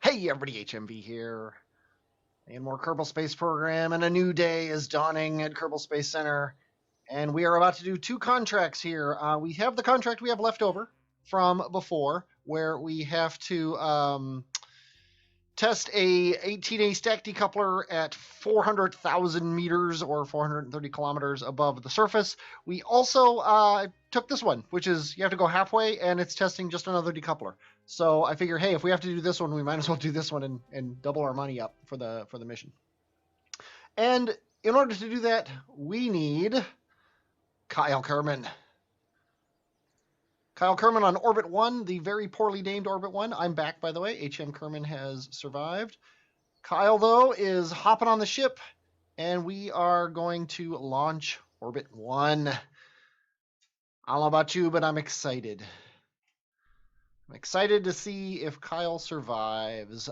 Hey everybody, HMV here. And more Kerbal Space Program, and a new day is dawning at Kerbal Space Center. And we are about to do two contracts here. We have the contract we have left over from before, where we have to test a 18A stack decoupler at 400,000 meters or 430 kilometers above the surface. We also took this one, which is you have to go halfway, and it's testing just another decoupler. So I figure, hey, if we have to do this one, we might as well do this one and double our money up for the mission. And in order to do that, we need Kylke Kerman. Kylke Kerman on Orbit 1, the very poorly named Orbit 1. I'm back, by the way. HM Kerman has survived. Kyle, though, is hopping on the ship, and we are going to launch Orbit 1. I don't know about you, but I'm excited. I'm excited to see if Kyle survives.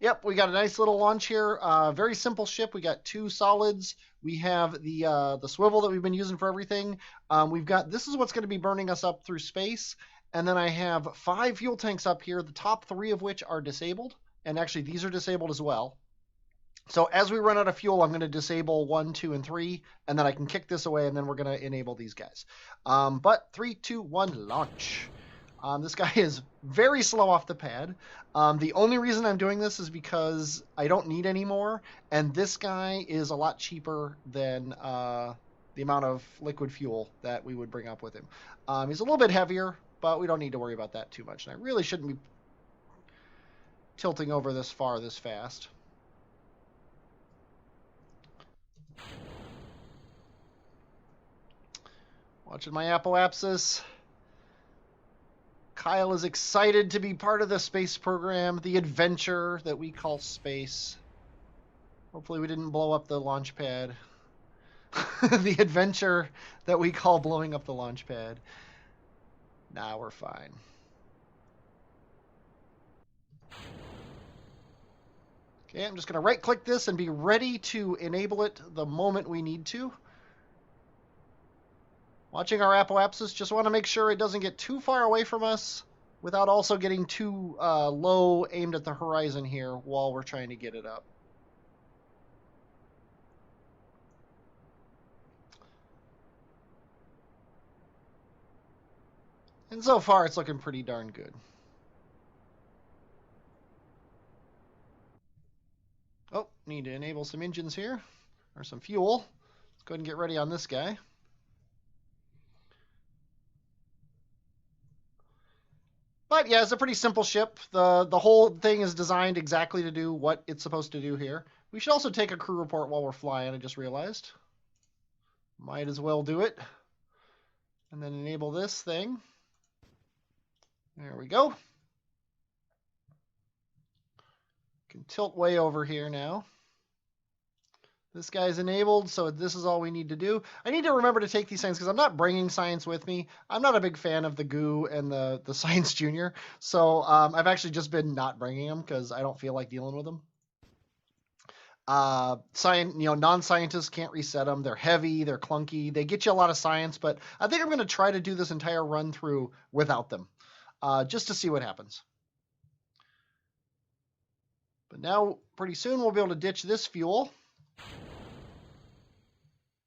Yep, we got a nice little launch here. Very simple ship. We got two solids. We have the swivel that we've been using for everything. We've got, this is what's going to be burning us up through space. And then I have 5 fuel tanks up here, the top 3 of which are disabled. And actually, these are disabled as well. So as we run out of fuel, I'm going to disable 1, 2, and 3. And then I can kick this away, and then we're going to enable these guys. But 3, 2, 1, launch. This guy is very slow off the pad. The only reason I'm doing this is because I don't need any more, and this guy is a lot cheaper than the amount of liquid fuel that we would bring up with him. He's a little bit heavier, but we don't need to worry about that too much. And I really shouldn't be tilting over this far this fast. Watching my apoapsis. Kyle is excited to be part of the space program, the adventure that we call space. Hopefully we didn't blow up the launch pad. The adventure that we call blowing up the launch pad. Nah, we're fine. Okay, I'm just going to right-click this and be ready to enable it the moment we need to. Watching our apoapsis, just want to make sure it doesn't get too far away from us without also getting too low aimed at the horizon here while we're trying to get it up. And so far, it's looking pretty darn good. Oh, need to enable some engines here, or some fuel. Let's go ahead and get ready on this guy. But yeah, it's a pretty simple ship. The whole thing is designed exactly to do what it's supposed to do here. We should also take a crew report while we're flying, I just realized. Might as well do it. And then enable this thing. There we go. Can tilt way over here now. This guy's enabled, so this is all we need to do. I need to remember to take these things because I'm not bringing science with me. I'm not a big fan of the goo and the Science Junior, so I've actually just been not bringing them because I don't feel like dealing with them. Non-scientists can't reset them. They're heavy, they're clunky, they get you a lot of science, but I think I'm going to try to do this entire run through without them, just to see what happens. But now, pretty soon, we'll be able to ditch this fuel.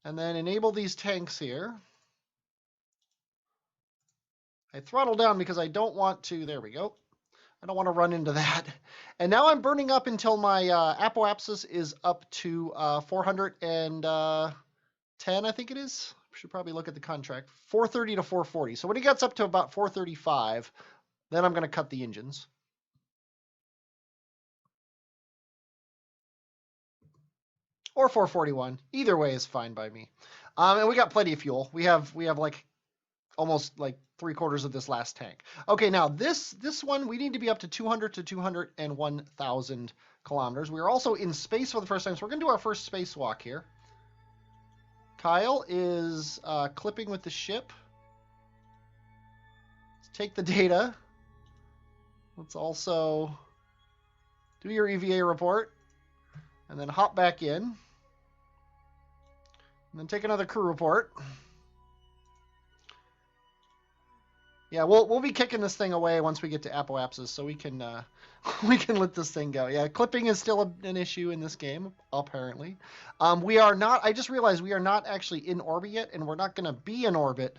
And then enable these tanks here. I throttle down because I don't want to, there we go. I don't want to run into that. And now I'm burning up until my apoapsis is up to 410, I think it is. Should probably look at the contract. 430 to 440. So when it gets up to about 435, then I'm going to cut the engines. Or 441. Either way is fine by me. And we got plenty of fuel. We have like almost like 3/4 of this last tank. Okay, now this one we need to be up to 200 to 201,000 kilometers. We are also in space for the first time, so we're going to do our first spacewalk here. Kyle is clipping with the ship. Let's take the data. Let's also do your EVA report. And then hop back in. And then take another crew report. Yeah, we'll be kicking this thing away once we get to apoapsis, so we can we can let this thing go. Yeah, clipping is still an issue in this game, apparently. We are not. I just realized we are not actually in orbit yet, and we're not going to be in orbit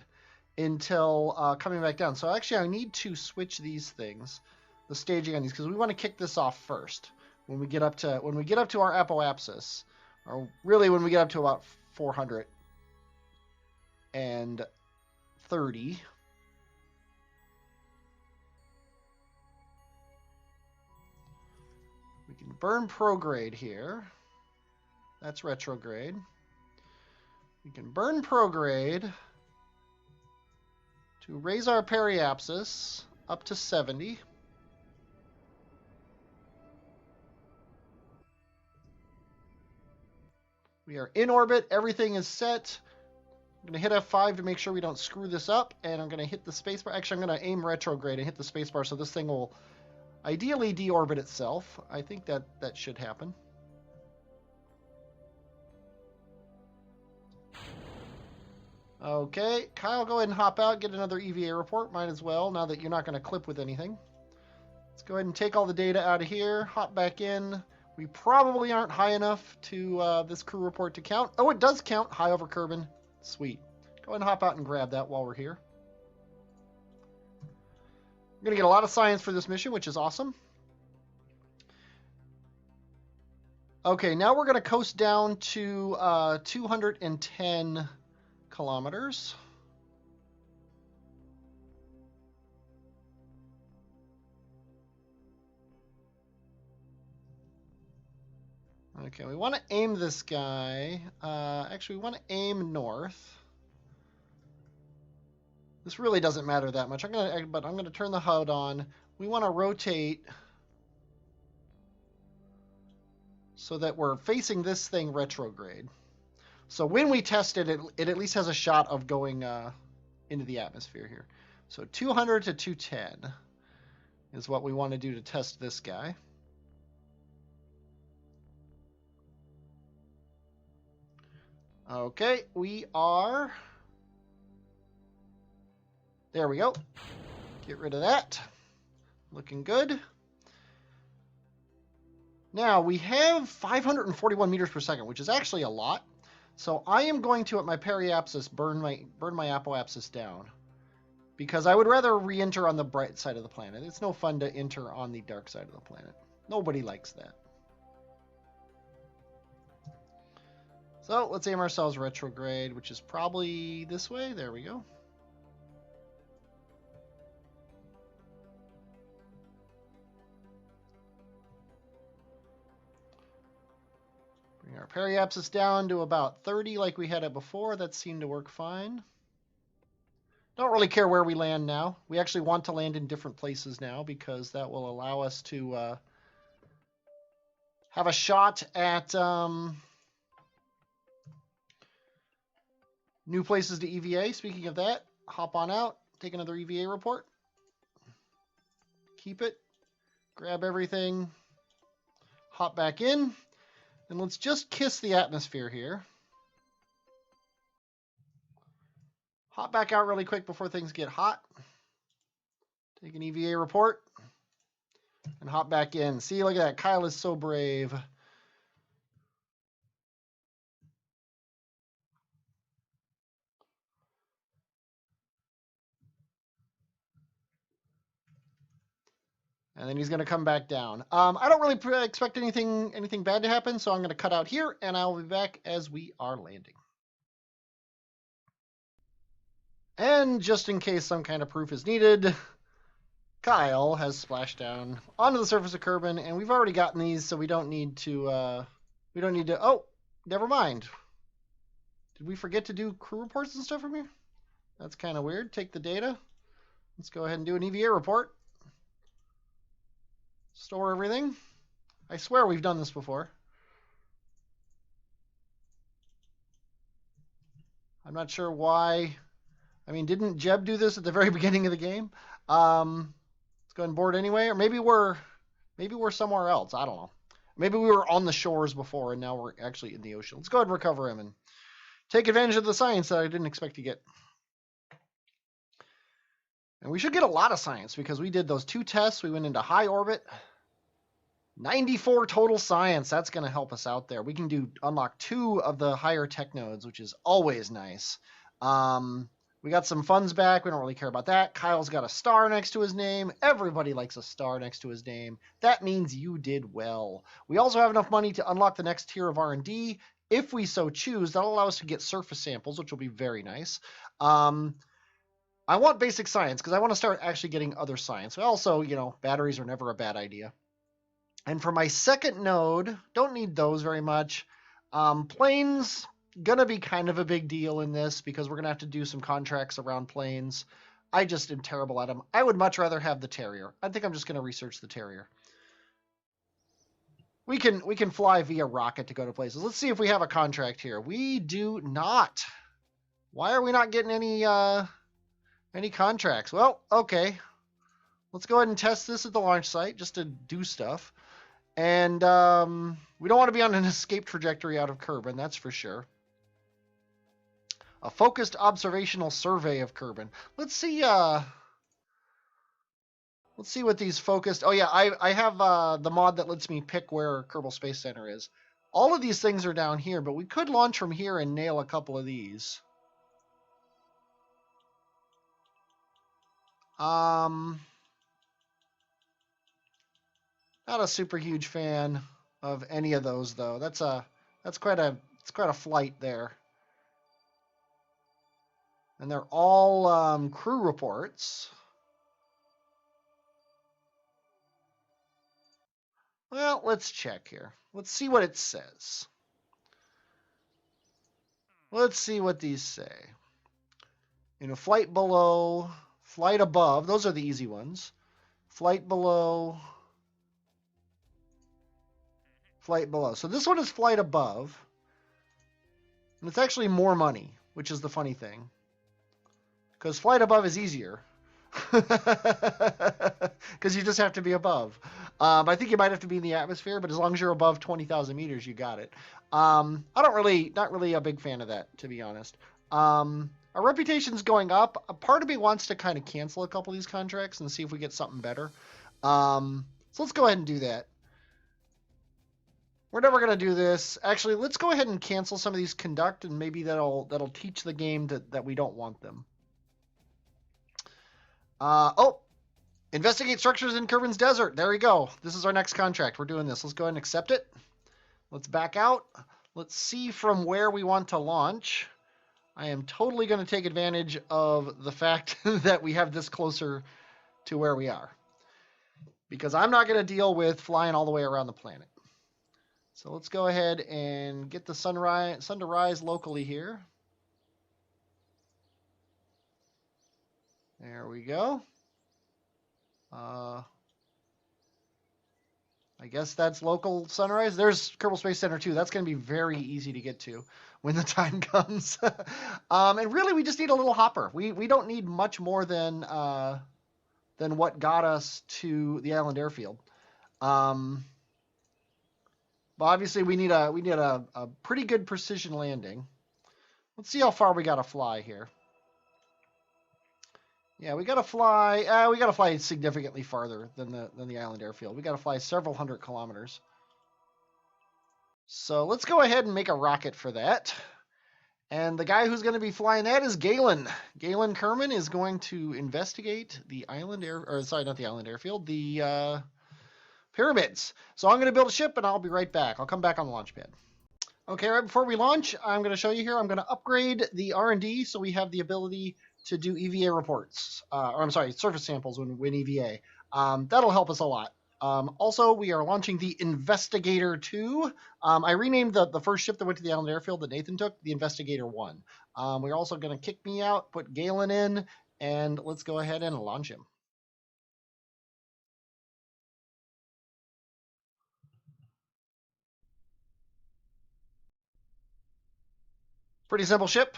until coming back down. So actually, I need to switch these things, the staging on these, because we want to kick this off first when we get up to our apoapsis, or really when we get up to about 430. We can burn prograde here. That's retrograde. We can burn prograde to raise our periapsis up to 70. We are in orbit. Everything is set. I'm going to hit F5 to make sure we don't screw this up, and I'm going to hit the spacebar. Actually, I'm going to aim retrograde and hit the spacebar so this thing will ideally deorbit itself. I think that should happen. Okay, Kyle, go ahead and hop out, get another EVA report. Might as well, now that you're not going to clip with anything. Let's go ahead and take all the data out of here, hop back in. We probably aren't high enough to this crew report to count. Oh, it does count. High over Kerman. Sweet. Go ahead and hop out and grab that while we're here. We're going to get a lot of science for this mission, which is awesome. Okay, now we're going to coast down to 210 kilometers. Okay, we want to aim this guy. Actually, we want to aim north. This really doesn't matter that much. But I'm gonna turn the HUD on. We want to rotate so that we're facing this thing retrograde. So when we test it, it at least has a shot of going into the atmosphere here. So 200 to 210 is what we want to do to test this guy. Okay, we are... There we go. Get rid of that. Looking good. Now, we have 541 meters per second, which is actually a lot. So I am going to, at my periapsis, burn my apoapsis down. Because I would rather re-enter on the bright side of the planet. It's no fun to enter on the dark side of the planet. Nobody likes that. So let's aim ourselves retrograde, which is probably this way. There we go. Bring our periapsis down to about 30 like we had it before. That seemed to work fine. Don't really care where we land now. We actually want to land in different places now because that will allow us to have a shot at new places to EVA. Speaking of that, hop on out, take another EVA report. Keep it, grab everything, hop back in, and let's just kiss the atmosphere here. Hop back out really quick before things get hot. Take an EVA report and hop back in. See, look at that. Kyle is so brave. And then he's going to come back down. I don't really expect anything bad to happen, so I'm going to cut out here, and I'll be back as we are landing. And just in case some kind of proof is needed, Kyle has splashed down onto the surface of Kerban, and we've already gotten these, so we don't need to, oh, never mind. Did we forget to do crew reports and stuff from here? That's kind of weird. Take the data. Let's go ahead and do an EVA report. Store everything. I swear we've done this before. I'm not sure why. I mean, didn't Jeb do this at the very beginning of the game? Let's go ahead and board anyway. Or maybe we're somewhere else. I don't know. Maybe we were on the shores before and now we're actually in the ocean. Let's go ahead and recover him and take advantage of the science that I didn't expect to get. And we should get a lot of science because we did those 2 tests. We went into high orbit. 94 total science. That's going to help us out there. We can unlock 2 of the higher tech nodes, which is always nice. We got some funds back. We don't really care about that. Kyle's got a star next to his name. Everybody likes a star next to his name. That means you did well. We also have enough money to unlock the next tier of R&D. If we so choose, that'll allow us to get surface samples, which will be very nice. I want basic science because I want to start actually getting other science. Also, batteries are never a bad idea. And for my second node, don't need those very much. Planes, gonna be kind of a big deal in this because we're gonna have to do some contracts around planes. I just am terrible at them. I would much rather have the Terrier. I think I'm just gonna research the Terrier. We can fly via rocket to go to places. Let's see if we have a contract here. We do not. Why are we not getting any contracts? Well, okay. Let's go ahead and test this at the launch site just to do stuff. And we don't want to be on an escape trajectory out of Kerbal, that's for sure. A focused observational survey of Kerbal. Let's see what these focused... Oh, yeah, I have the mod that lets me pick where Kerbal Space Center is. All of these things are down here, but we could launch from here and nail a couple of these. Not a super huge fan of any of those, though. That's quite a flight there. And they're all crew reports. Well, let's check here. Let's see what it says. Let's see what these say. Flight below, flight above. Those are the easy ones. Flight below, flight below. So this one is flight above. And it's actually more money, which is the funny thing. Because flight above is easier. Because you just have to be above. I think you might have to be in the atmosphere, but as long as you're above 20,000 meters, you got it. Not really a big fan of that, to be honest. Our reputation's going up. A part of me wants to kind of cancel a couple of these contracts and see if we get something better. So let's go ahead and do that. We're never going to do this. Actually, let's go ahead and cancel some of these conduct, and maybe that'll teach the game that we don't want them. Investigate structures in Kerman's desert. There we go. This is our next contract. We're doing this. Let's go ahead and accept it. Let's back out. Let's see from where we want to launch. I am totally going to take advantage of the fact that we have this closer to where we are, because I'm not going to deal with flying all the way around the planet. So let's go ahead and get the sun to rise locally here. There we go. I guess that's local sunrise. There's Kerbal Space Center too. That's going to be very easy to get to when the time comes. And really, we just need a little hopper. We don't need much more than what got us to the island airfield. But obviously, we need a pretty good precision landing. Let's see how far we got to fly here. Yeah, we got to fly. We got to fly significantly farther than the island airfield. We got to fly several hundred kilometers. So let's go ahead and make a rocket for that. And the guy who's going to be flying that is Galen. Galen Kerman is going to investigate the island not the island airfield, the pyramids. So I'm going to build a ship, and I'll be right back. I'll come back on the launch pad. Okay, right before we launch, I'm going to show you here. I'm going to upgrade the R&D so we have the ability to do EVA reports, surface samples when EVA. That'll help us a lot. Also, we are launching the Investigator 2. I renamed the first ship that went to the island airfield that Nathan took, the Investigator 1. We're also going to kick me out, put Galen in, and let's go ahead and launch him. Pretty simple ship.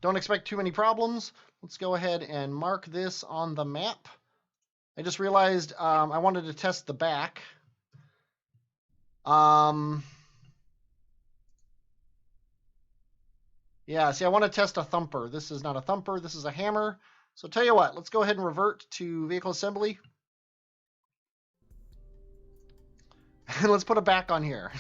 Don't expect too many problems. Let's go ahead and mark this on the map. I just realized I wanted to test the back. Yeah, see, I want to test a thumper. This is not a thumper. This is a hammer. So tell you what, let's go ahead and revert to vehicle assembly. And let's put it back on here.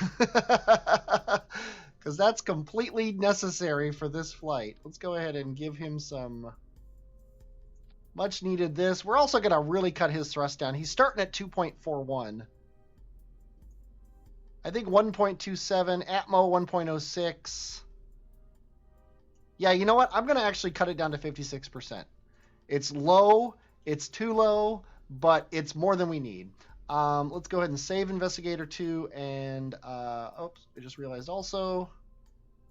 Because that's completely necessary for this flight. Let's go ahead and give him some much needed this. We're also going to really cut his thrust down. He's starting at 2.41. I think 1.27, Atmo 1.06. Yeah, you know what? I'm going to actually cut it down to 56%. It's low, it's too low, but it's more than we need. Let's go ahead and save Investigator 2, and oops, I just realized also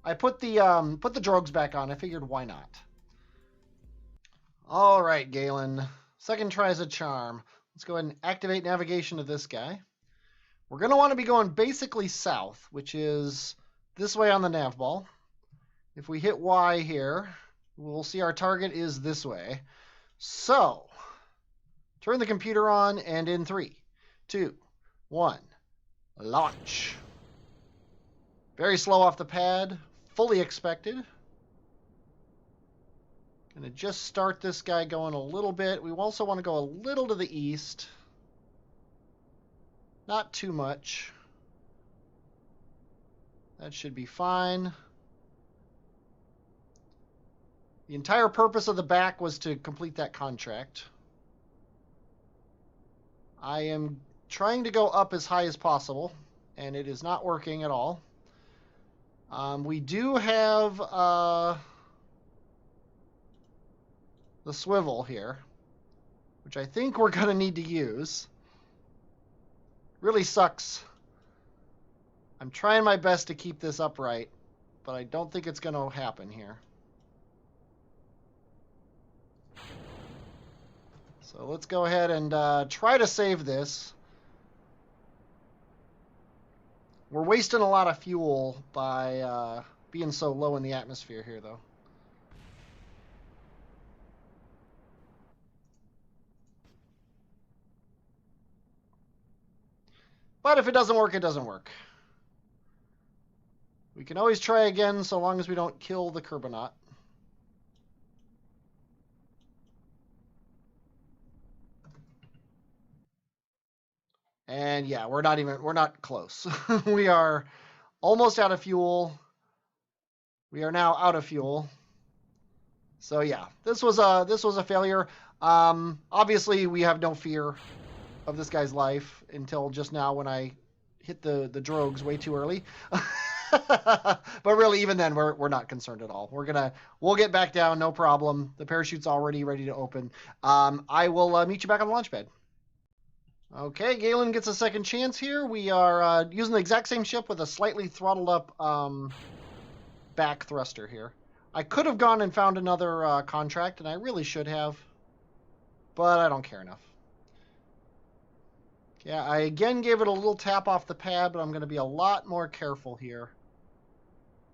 I put the drogues back on. I figured why not. All right, Galen. Second try is a charm. Let's go ahead and activate navigation to this guy. We're going to want to be going basically south, which is this way on the nav ball. If we hit Y here, we'll see our target is this way. So, turn the computer on, and in 3, 2, 1, launch. Very slow off the pad, fully expected. Gonna just start this guy going a little bit. We also want to go a little to the east. Not too much. That should be fine. The entire purpose of the back was to complete that contract. I am trying to go up as high as possible, and it is not working at all. We do have the swivel here, which I think we're going to need to use. Really sucks. I'm trying my best to keep this upright, but I don't think it's going to happen here. So let's go ahead and try to save this. We're wasting a lot of fuel by being so low in the atmosphere here, though. But if it doesn't work, it doesn't work. We can always try again so long as we don't kill the Kerbonaut. And yeah, we're not close. We are almost out of fuel. We are now out of fuel. So yeah, this was a failure. Obviously, we have no fear of this guy's life until just now when I hit the drogues way too early. But really, even then, we're not concerned at all. We'll get back down, no problem. The parachute's already ready to open. I will meet you back on the launch pad. Okay, Galen gets a second chance here. We are using the exact same ship with a slightly throttled up back thruster here. I could have gone and found another contract, and I really should have, but I don't care enough. Yeah, I again gave it a little tap off the pad, but I'm going to be a lot more careful here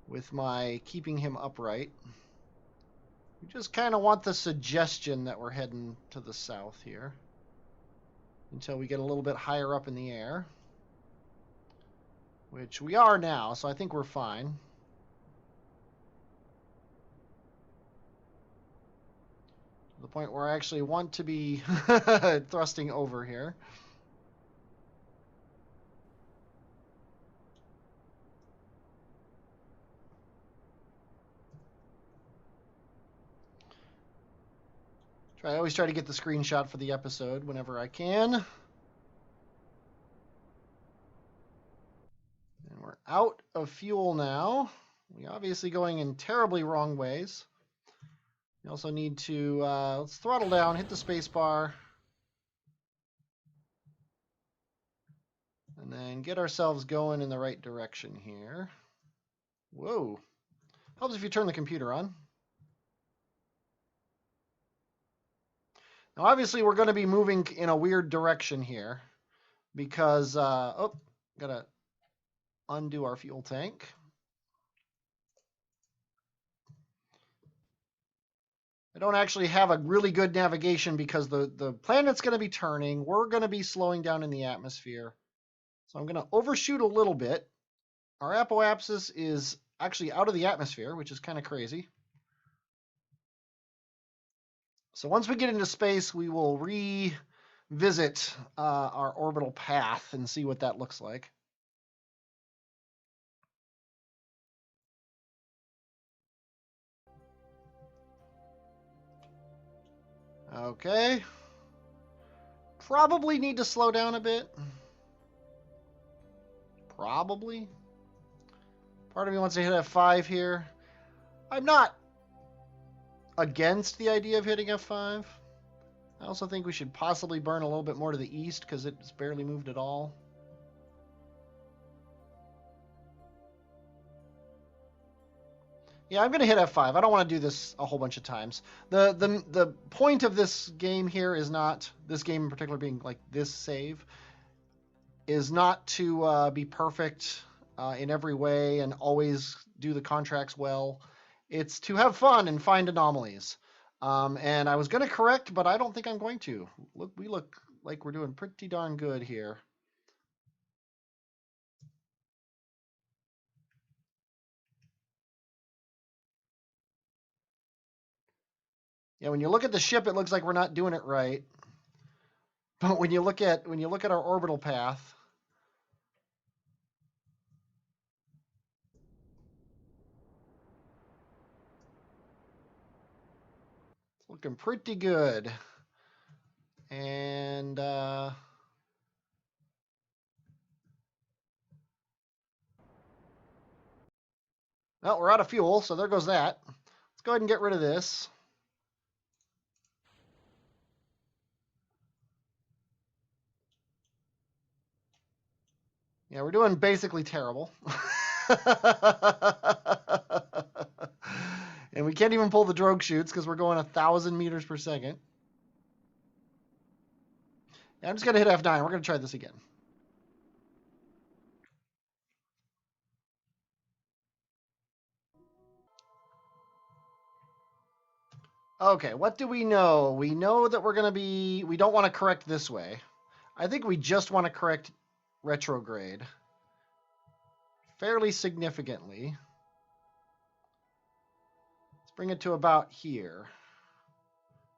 with my keeping him upright. We just kind of want the suggestion that we're heading to the south here until we get a little bit higher up in the air, which we are now, so I think we're fine. To the point where I actually want to be thrusting over here. I always try to get the screenshot for the episode whenever I can. And we're out of fuel now. We're obviously going in terribly wrong ways. We also need to, let's throttle down, hit the space bar. And then get ourselves going in the right direction here. Whoa. Helps if you turn the computer on. Now, obviously, we're going to be moving in a weird direction here because, oh, gotta undo our fuel tank. I don't actually have a really good navigation because the planet's going to be turning. We're going to be slowing down in the atmosphere. So I'm going to overshoot a little bit. Our apoapsis is actually out of the atmosphere, which is kind of crazy. So once we get into space, we will revisit our orbital path and see what that looks like. Okay. Probably need to slow down a bit. Probably. Part of me wants to hit F5 here. I'm not against the idea of hitting F5. I also think we should possibly burn a little bit more to the east because it's barely moved at all. Yeah, I'm going to hit F5. I don't want to do this a whole bunch of times. The point of this game here is not, this game in particular being like this save, is not to be perfect in every way and always do the contracts well. It's to have fun and find anomalies. And I was going to correct, but I don't think I'm going to. We look like we're doing pretty darn good here. Yeah, when you look at the ship, it looks like we're not doing it right. But when you look at our orbital path, it's looking pretty good. And oh, we're out of fuel, so there goes that. Let's go ahead and get rid of this. Yeah, we're doing basically terrible. And we can't even pull the drogue chutes because we're going 1,000 meters per second. Yeah, I'm just going to hit F9. We're going to try this again. Okay, what do we know? We know that we don't want to correct this way. I think we just want to correct retrograde fairly significantly. Let's bring it to about here.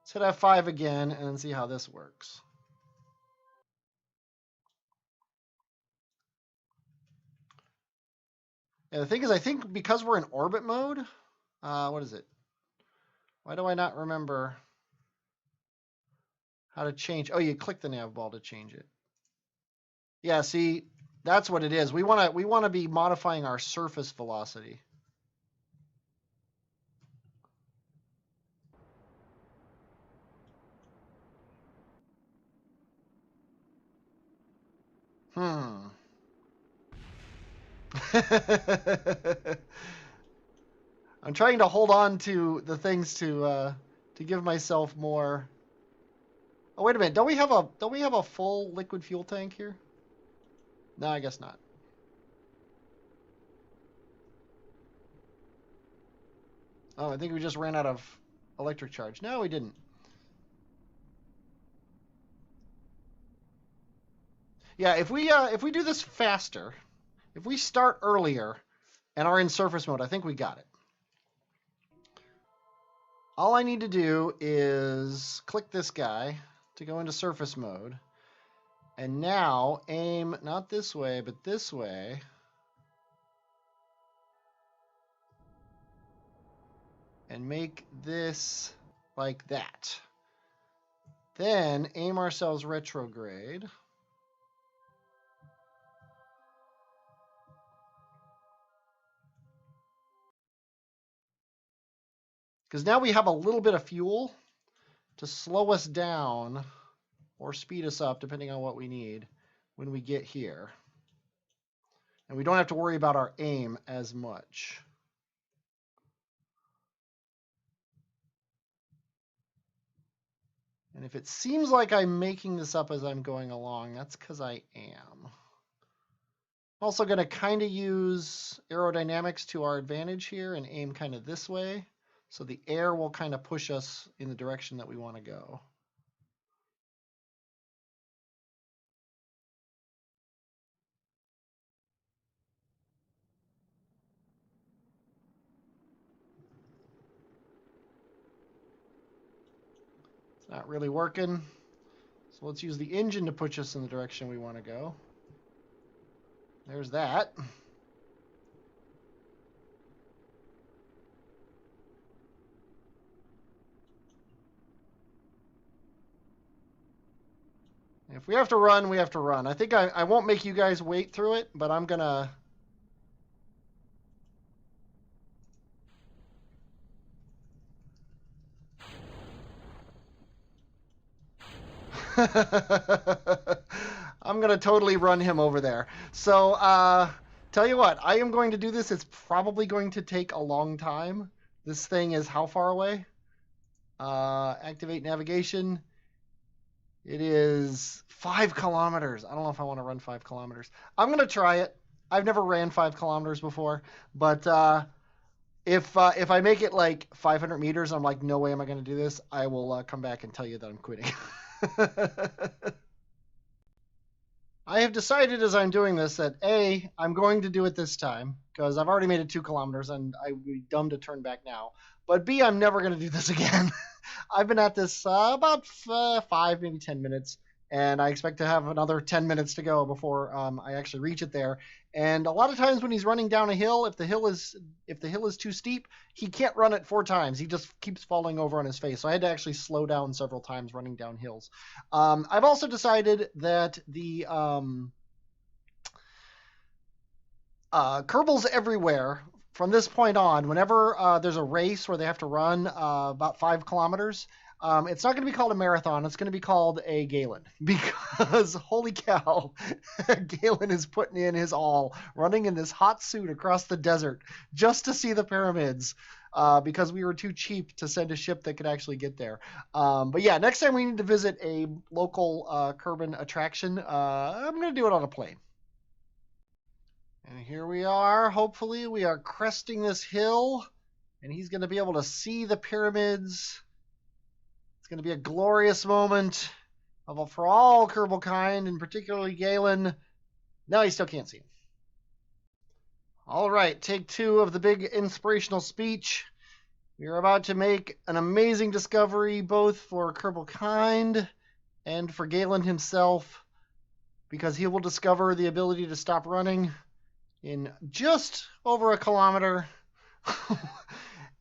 Let's hit F5 again and see how this works. Yeah, the thing is, I think because we're in orbit mode, what is it? Why do I not remember how to change? Oh, you click the nav ball to change it. Yeah, see, that's what it is. We want to be modifying our surface velocity. I'm trying to hold on to the things to give myself more. Oh, wait a minute. Don't we have a full liquid fuel tank here? No, I guess not. Oh, I think we just ran out of electric charge. No, we didn't. Yeah, if we do this faster, if we start earlier and are in surface mode, I think we got it. All I need to do is click this guy to go into surface mode. And now aim not this way, but this way. And make this like that. Then aim ourselves retrograde. Because now we have a little bit of fuel to slow us down or speed us up, depending on what we need, when we get here. And we don't have to worry about our aim as much. And if it seems like I'm making this up as I'm going along, that's because I am. I'm also going to kind of use aerodynamics to our advantage here and aim kind of this way. So the air will kind of push us in the direction that we want to go. Not really working. So let's use the engine to push us in the direction we want to go. There's that. If we have to run, we have to run. I think I won't make you guys wait through it, but I'm gonna... I'm gonna totally run him over there. So, tell you what, I am going to do this. It's probably going to take a long time. This thing is how far away? Activate navigation. It is 5 kilometers. I don't know if I want to run 5 kilometers. I'm going to try it. I've never ran 5 kilometers before, but if I make it like 500 meters, I'm like, no way am I going to do this, I will come back and tell you that I'm quitting. I have decided as I'm doing this that A, I'm going to do it this time because I've already made it 2 kilometers and I would be dumb to turn back now. But B, I'm never going to do this again. I've been at this about 5, maybe 10 minutes, and I expect to have another 10 minutes to go before I actually reach it there. And a lot of times when he's running down a hill, if the hill is too steep, he can't run it 4 times. He just keeps falling over on his face. So I had to actually slow down several times running down hills. I've also decided that the Kerbals everywhere from this point on, whenever there's a race where they have to run about 5 kilometers, it's not going to be called a marathon. It's going to be called a Galen, because holy cow, Galen is putting in his all, running in this hot suit across the desert just to see the pyramids, because we were too cheap to send a ship that could actually get there. But yeah, next time we need to visit a local Kerman attraction, I'm going to do it on a plane. And here we are. Hopefully we are cresting this hill, and he's going to be able to see the pyramids. It's going to be a glorious moment for all Kerbal kind, and particularly Galen. No, he still can't see him. All right, take 2 of the big inspirational speech. We are about to make an amazing discovery, both for Kerbal kind and for Galen himself, because he will discover the ability to stop running in just over 1 kilometer.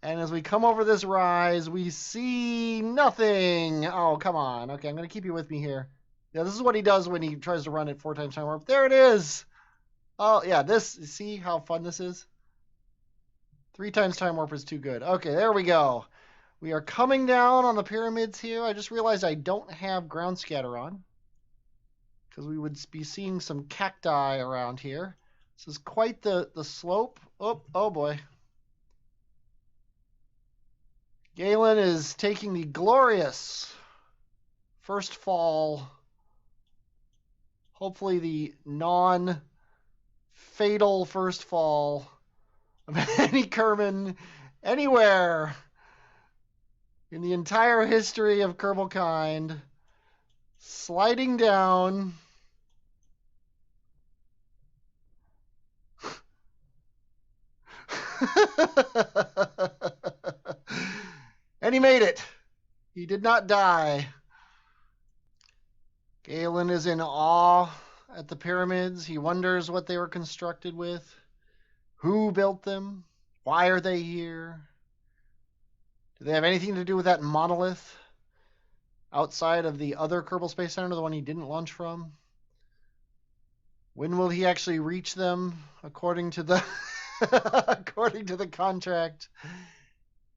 And as we come over this rise, we see nothing. Oh, come on. Okay, I'm going to keep you with me here. Yeah, this is what he does when he tries to run at 4 times time warp. There it is. Oh, yeah, this, see how fun this is? 3 times time warp is too good. Okay, there we go. We are coming down on the pyramids here. I just realized I don't have ground scatter on, because we would be seeing some cacti around here. This is quite the slope. Oh boy. Galen is taking the glorious first fall. Hopefully the non-fatal first fall of any Kerman anywhere in the entire history of Kerbal kind. Sliding down. And he made it. He did not die. Galen is in awe at the pyramids. He wonders what they were constructed with. Who built them? Why are they here? Do they have anything to do with that monolith outside of the other Kerbal Space Center, the one he didn't launch from? When will he actually reach them according to the according to the contract?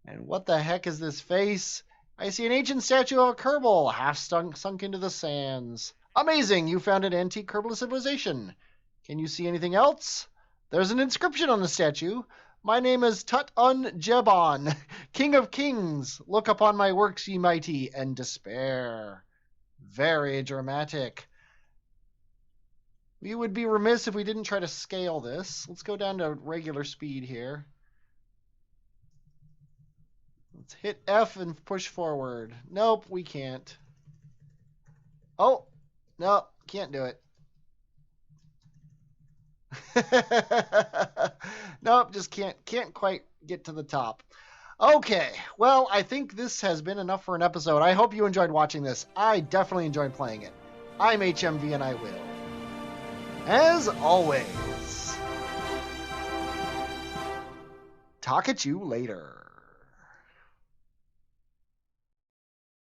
And what the heck is this face? I see an ancient statue of a Kerbal, half sunk into the sands. Amazing! You found an antique Kerbal civilization. Can you see anything else? There's an inscription on the statue. My name is Tut-un-Jebon, King of Kings. Look upon my works, ye mighty, and despair. Very dramatic. We would be remiss if we didn't try to scale this. Let's go down to regular speed here. Let's hit F and push forward. Nope, we can't. Oh, no, can't do it. Nope, just can't quite get to the top. Okay, well, I think this has been enough for an episode. I hope you enjoyed watching this. I definitely enjoyed playing it. I'm HMV and I will, as always, talk at you later.